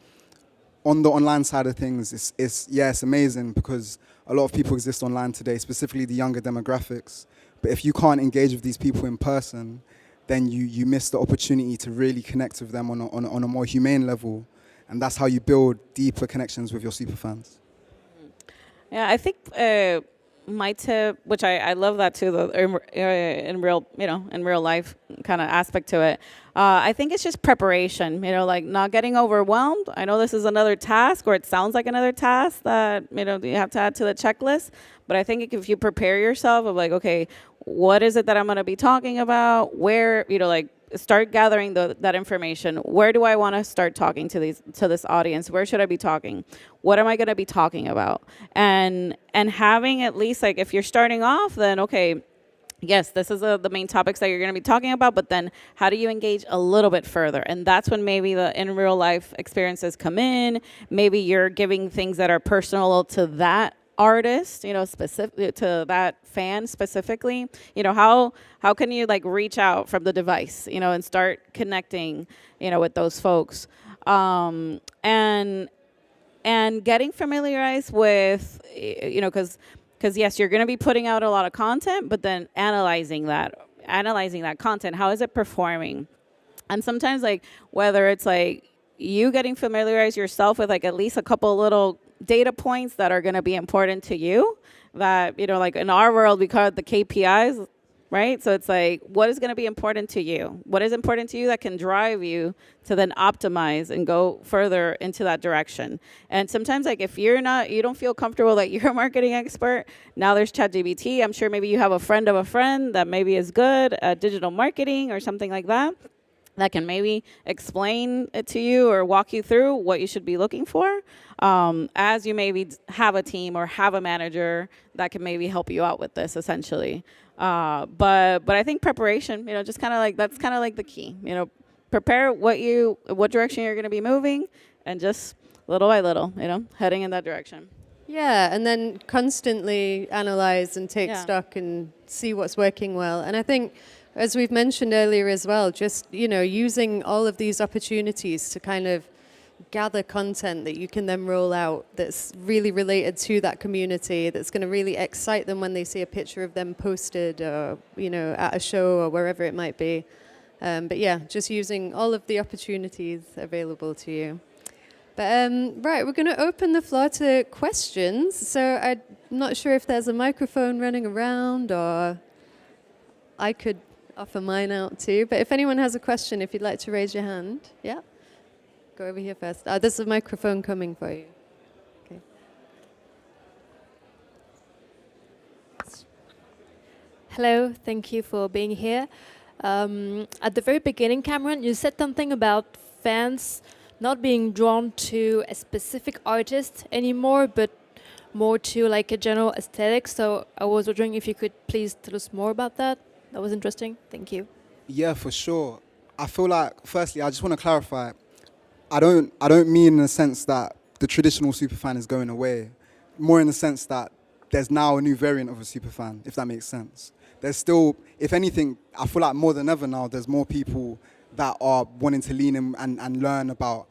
on the online side of things, it's amazing because a lot of people exist online today, specifically the younger demographics. But if you can't engage with these people in person, then you miss the opportunity to really connect with them on a more humane level. And that's how you build deeper connections with your superfans. Yeah, I think my tip, which I love that too, in real life kind of aspect to it. I think it's just preparation, like not getting overwhelmed. I know this is another task, or it sounds like another task that, you have to add to the checklist. But I think if you prepare yourself of like, okay, what is it that I'm going to be talking about? Where, start gathering that information. Where do I want to start talking to this audience? Where should I be talking? What am I going to be talking about? And having at least, like, if you're starting off, then okay, yes, this is the main topics that you're going to be talking about, but then how do you engage a little bit further? And that's when maybe the in real life experiences come in. Maybe you're giving things that are personal to that artist, specific to that fan specifically. How can you like reach out from the device, and start connecting, with those folks, and getting familiarized with, because yes, you're going to be putting out a lot of content, but then analyzing that content, how is it performing? And sometimes, like, whether it's like you getting familiarized yourself with like at least a couple little data points that are going to be important to you, that, like in our world, we call it the KPIs, right? So it's like, what is going to be important to you? What is important to you that can drive you to then optimize and go further into that direction? And sometimes, like, if you don't feel comfortable that you're a marketing expert, now there's ChatGPT. I'm sure maybe you have a friend of a friend that maybe is good at digital marketing or something like that can maybe explain it to you or walk you through what you should be looking for, as you maybe have a team or have a manager that can maybe help you out with this, essentially. But I think preparation, just kind of like, that's kind of like the key, prepare what direction you're going to be moving, and just little by little, heading in that direction. Yeah, and then constantly analyze and take stock and see what's working well. And I think, as we've mentioned earlier as well, just, using all of these opportunities to kind of gather content that you can then roll out that's really related to that community, that's going to really excite them when they see a picture of them posted or, at a show or wherever it might be. But yeah, just using all of the opportunities available to you. But right, we're going to open the floor to questions. So I'm not sure if there's a microphone running around, or I could offer mine out too. But if anyone has a question, if you'd like to raise your hand. Yeah. Go over here first. There's a microphone coming for you. Okay. Hello, thank you for being here. At the very beginning, Kameron, you said something about fans not being drawn to a specific artist anymore, but more to like a general aesthetic. So I was wondering if you could please tell us more about that. That was interesting. Thank you. Yeah, for sure. I feel like, firstly, I just want to clarify. I don't mean in the sense that the traditional superfan is going away. More in the sense that there's now a new variant of a superfan, if that makes sense. There's still, if anything, I feel like more than ever now, there's more people that are wanting to lean in and learn about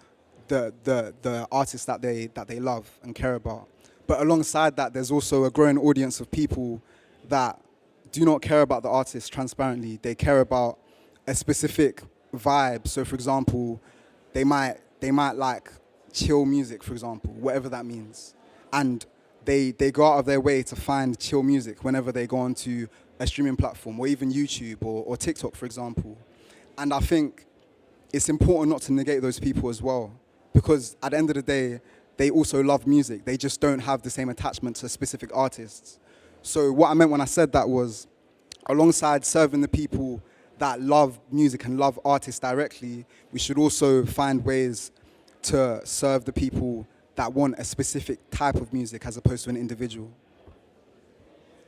the artists that they love and care about. But alongside that, there's also a growing audience of people that do not care about the artist transparently. They care about a specific vibe. So, for example, they might like chill music, for example, whatever that means. And they go out of their way to find chill music whenever they go onto a streaming platform, or even YouTube or TikTok, for example. And I think it's important not to negate those people as well, because at the end of the day, they also love music. They just don't have the same attachment to specific artists. So what I meant when I said that was, alongside serving the people that love music and love artists directly, we should also find ways to serve the people that want a specific type of music as opposed to an individual.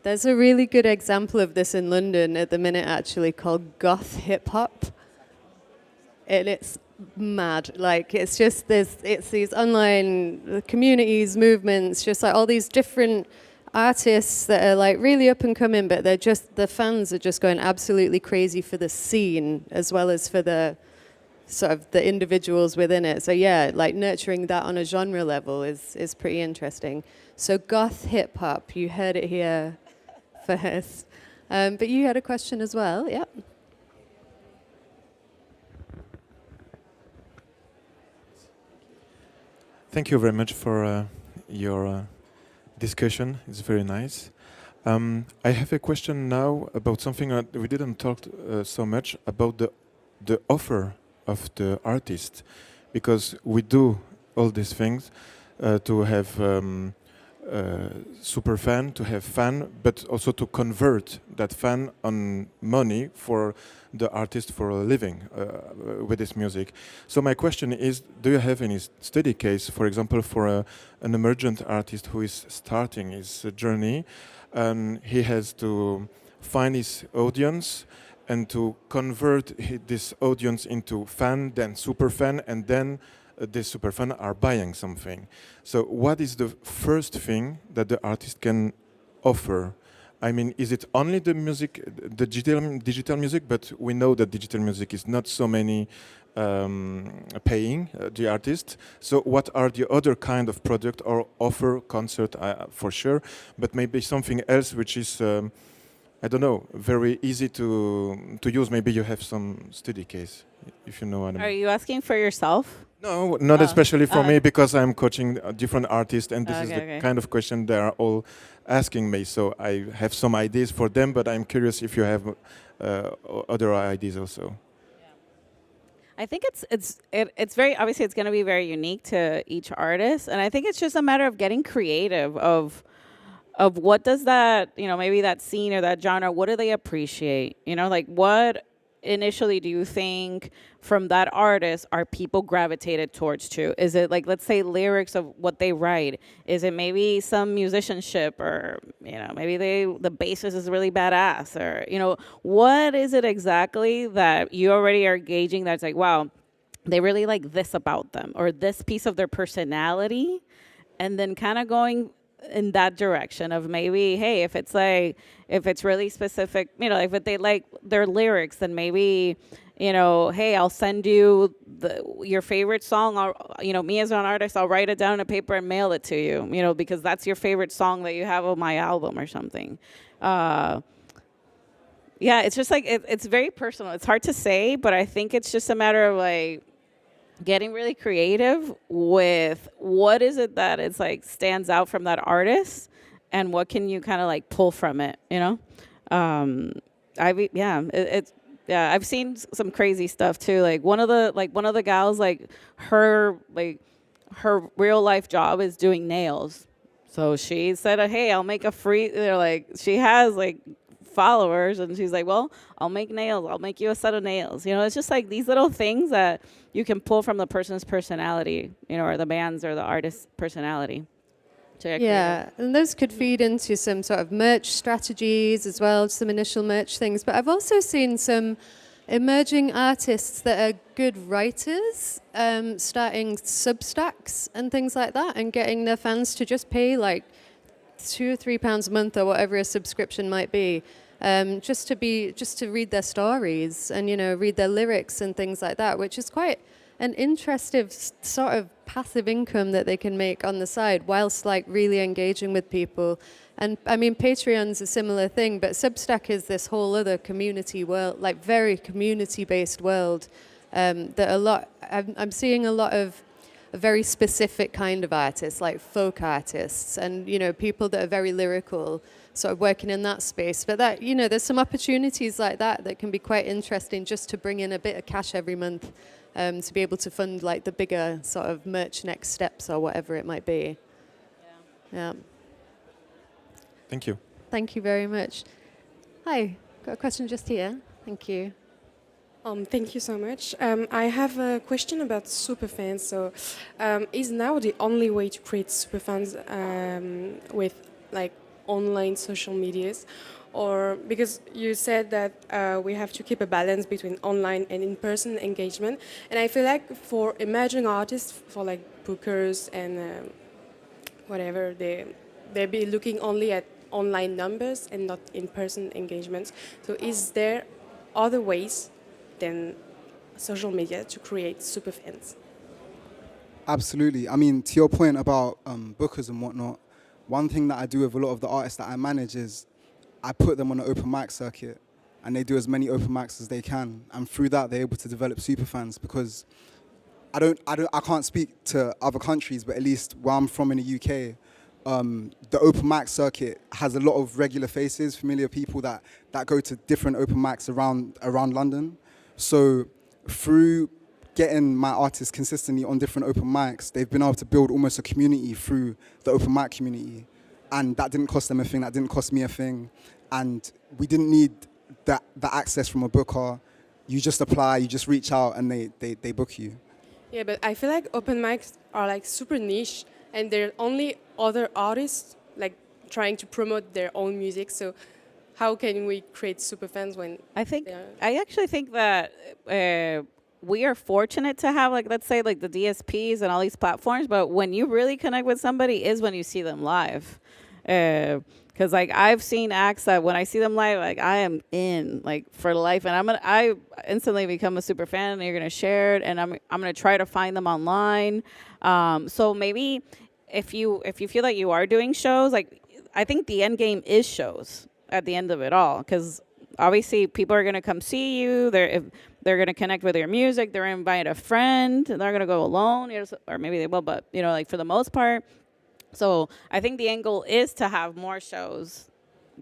There's a really good example of this in London at the minute, actually, called goth hip hop. And it's mad. Like, it's just it's these online communities, movements, just like all these different artists that are like really up and coming, but the fans are just going absolutely crazy for the scene as well as for the sort of the individuals within it. So yeah, like nurturing that on a genre level is pretty interesting. So goth hip hop, you heard it here first. But you had a question as well, yeah. Thank you very much for your discussion. It's very nice. I have a question now about something that we didn't talk so much about the offer of the artist, because we do all these things to have super fan, to have fan, but also to convert that fan on money for the artist for a living with this music. So my question is, do you have any study case, for example, for an emergent artist who is starting his journey, and he has to find his audience and to convert this audience into fan, then super fan, and then the super fan are buying something. So what is the first thing that the artist can offer? I mean, is it only the music, the digital music? But we know that digital music is not so many paying the artist. So what are the other kind of product or offer, concert for sure, but maybe something else which is, I don't know, very easy to use. Maybe you have some study case, if you know what I mean. Are you asking for yourself? No, not especially for me, because I'm coaching different artists, and this is the kind of question they are all asking me. So I have some ideas for them, but I'm curious if you have other ideas also. I think it's very, obviously it's going to be very unique to each artist, and I think it's just a matter of getting creative of what does that, you know, maybe that scene or that genre, what do they appreciate? You know, like what initially do you think from that artist are people gravitated towards to? Is it like, let's say, lyrics of what they write? Is it maybe some musicianship, or, you know, maybe the bassist is really badass, or, you know, what is it exactly that you already are gauging that's like, wow, they really like this about them, or this piece of their personality, and then kind of going in that direction of maybe, hey, if it's really specific, you know, if they like their lyrics, then maybe, you know, hey, I'll send you your favorite song, or, you know, me as an artist, I'll write it down on a paper and mail it to you, you know, because that's your favorite song that you have on my album or something. Yeah, it's just like, it's very personal. It's hard to say, but I think it's just a matter of like getting really creative with what is it that it's like stands out from that artist, and what can you kind of like pull from it, you know? I've seen some crazy stuff too. Like one of the gals, like her real life job is doing nails. So she said, hey, I'll make a free, they're like, she has like followers, and she's like, well, I'll make nails, I'll make you a set of nails. You know, it's just like these little things that you can pull from the person's personality, you know, or the band's or the artist's personality. Yeah, and those could feed into some sort of merch strategies as well, some initial merch things. But I've also seen some emerging artists that are good writers starting Substacks and things like that, and getting their fans to just pay like £2 or £3 a month or whatever a subscription might be, just to read their stories and read their lyrics and things like that, which is quite an interesting sort of passive income that they can make on the side whilst like really engaging with people. And I mean, Patreon's a similar thing, but Substack is this whole other community world, like very community-based world. I'm seeing a lot of a very specific kind of artists, like folk artists, and people that are very lyrical, sort of working in that space. But that there's some opportunities like that can be quite interesting, just to bring in a bit of cash every month, to be able to fund like the bigger sort of merch next steps or whatever it might be. Yeah. Thank you. Thank you very much. Hi, got a question just here. Thank you. Thank you so much. I have a question about Superfans. So, is now the only way to create Superfans with like online social medias, or because you said that we have to keep a balance between online and in-person engagement, and I feel like for emerging artists, for like bookers and whatever, they be looking only at online numbers and not in-person engagements. So, is there other ways than social media to create superfans? Absolutely. I mean, to your point about bookers and whatnot, one thing that I do with a lot of the artists that I manage is I put them on an open mic circuit, and they do as many open mics as they can, and through that they're able to develop superfans. Because I can't speak to other countries, but at least where I'm from in the UK, the open mic circuit has a lot of regular faces, familiar people that go to different open mics around London. So through getting my artists consistently on different open mics, they've been able to build almost a community through the open mic community. And that didn't cost them a thing, that didn't cost me a thing. And we didn't need the access from a booker. You just apply, you just reach out, and they book you. Yeah, but I feel like open mics are like super niche, and there are only other artists like trying to promote their own music. So how can we create superfans when I actually think that we are fortunate to have, like, let's say, like the DSPs and all these platforms, but when you really connect with somebody is when you see them live. Because like I've seen acts that when I see them live, like I am in like for life, and I instantly become a super fan, and you're gonna share it, and I'm gonna try to find them online. So maybe if you feel like you are doing shows, like I think the end game is shows at the end of it all, because obviously people are gonna come see you. They're gonna connect with your music. They're gonna invite a friend. They're not gonna go alone, or maybe they will, but like for the most part. So I think the end goal is to have more shows,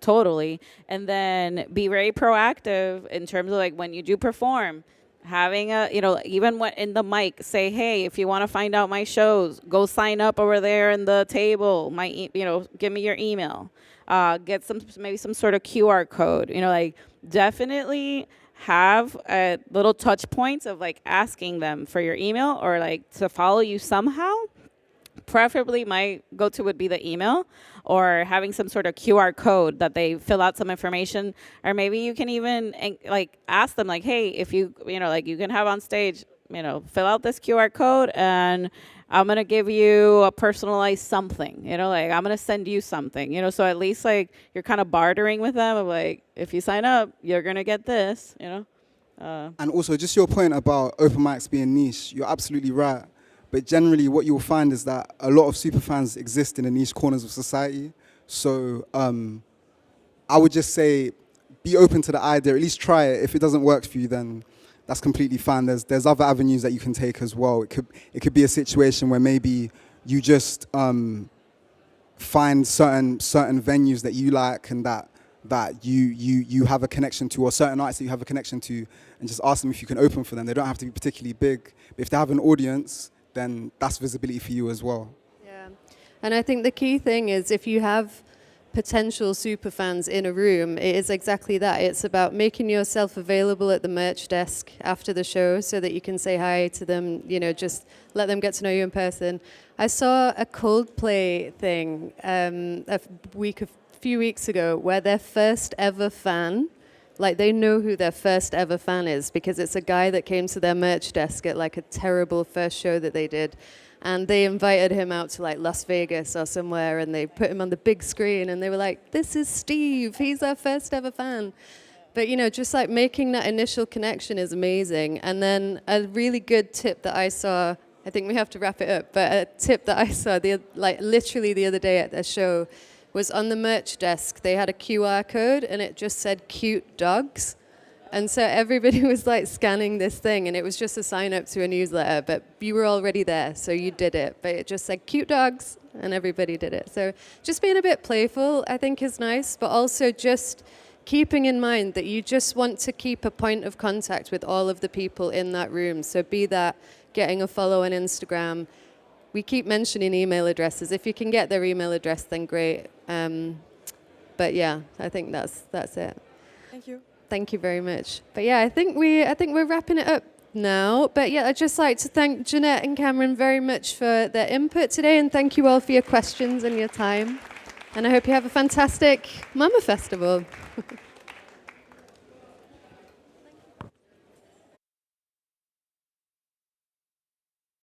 totally, and then be very proactive in terms of like when you do perform, having a, even when in the mic, say, hey, if you want to find out my shows, go sign up over there in the table. Give me your email. Get maybe some sort of QR code. Like definitely have little touch points of like asking them for your email or like to follow you somehow. Preferably my go-to would be the email, or having some sort of QR code that they fill out some information, or maybe you can even like ask them like, hey, if you you can have on stage, fill out this QR code and I'm going to give you a personalized something, like I'm going to send you something, so at least like you're kind of bartering with them of like, if you sign up, you're going to get this, And also just your point about open mics being niche, you're absolutely right. But generally, what you'll find is that a lot of superfans exist in the niche corners of society. So I would just say, be open to the idea. At least try it. If it doesn't work for you, then that's completely fine. There's other avenues that you can take as well. It could be a situation where maybe you just find certain venues that you like and that you have a connection to, or certain artists that you have a connection to, and just ask them if you can open for them. They don't have to be particularly big. But if they have an audience, then that's visibility for you as well. Yeah, and I think the key thing is if you have potential superfans in a room, it is exactly that. It's about making yourself available at the merch desk after the show so that you can say hi to them, just let them get to know you in person. I saw a Coldplay thing a few weeks ago where their first ever fan, like they know who their first ever fan is because it's a guy that came to their merch desk at like a terrible first show that they did. And they invited him out to like Las Vegas or somewhere, and they put him on the big screen, and they were like, "This is Steve. He's our first ever fan." But just like making that initial connection is amazing. And then a really good tip that I saw, I think we have to wrap it up, but a tip that I saw literally the other day at a show was on the merch desk. They had a QR code, and it just said "cute dogs." And so everybody was like scanning this thing, and it was just a sign up to a newsletter, but you were already there, so you did it. But it just said "cute dogs," and everybody did it. So just being a bit playful, I think, is nice, but also just keeping in mind that you just want to keep a point of contact with all of the people in that room. So be that getting a follow on Instagram. We keep mentioning email addresses. If you can get their email address, then great. But yeah, I think that's it. Thank you. Thank you very much. But yeah, I think we're wrapping it up now. But yeah, I'd just like to thank Janette and Kameron very much for their input today, and thank you all for your questions and your time. And I hope you have a fantastic MaMA Festival.